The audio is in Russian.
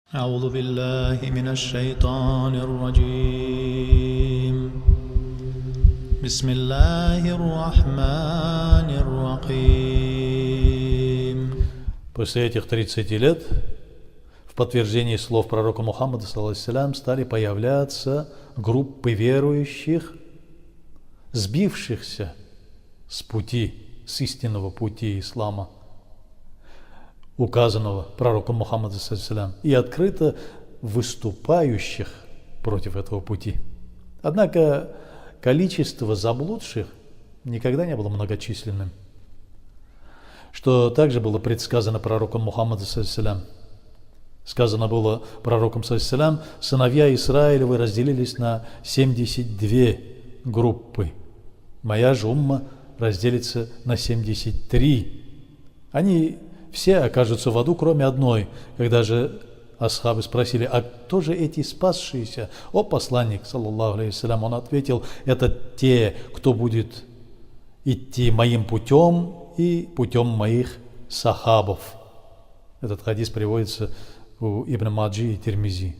أعوذ بالله من الشيطان الرجيم بسم الله الرحمن الرحيم. После этих 30 лет в подтверждении слов пророка Мухаммада ﷺ стали появляться группы верующих, сбившихся с пути, с истинного пути ислама, указанного пророком Мухаммада ﷺ, и открыто выступающих против этого пути. Однако количество заблудших никогда не было многочисленным, что также было предсказано пророком Мухаммада ﷺ. Сказано было пророком ﷺ: сыновья Израилевы разделились на 72 группы. Моя же умма разделится на 73. Они все окажутся в аду, кроме одной. Когда же асхабы спросили: а кто же эти спасшиеся, о посланник, саллаллаху алейхи вассалям, он ответил: это те, кто будет идти моим путем и путем моих сахабов. Этот хадис приводится у Ибн Маджи и Тирмизи.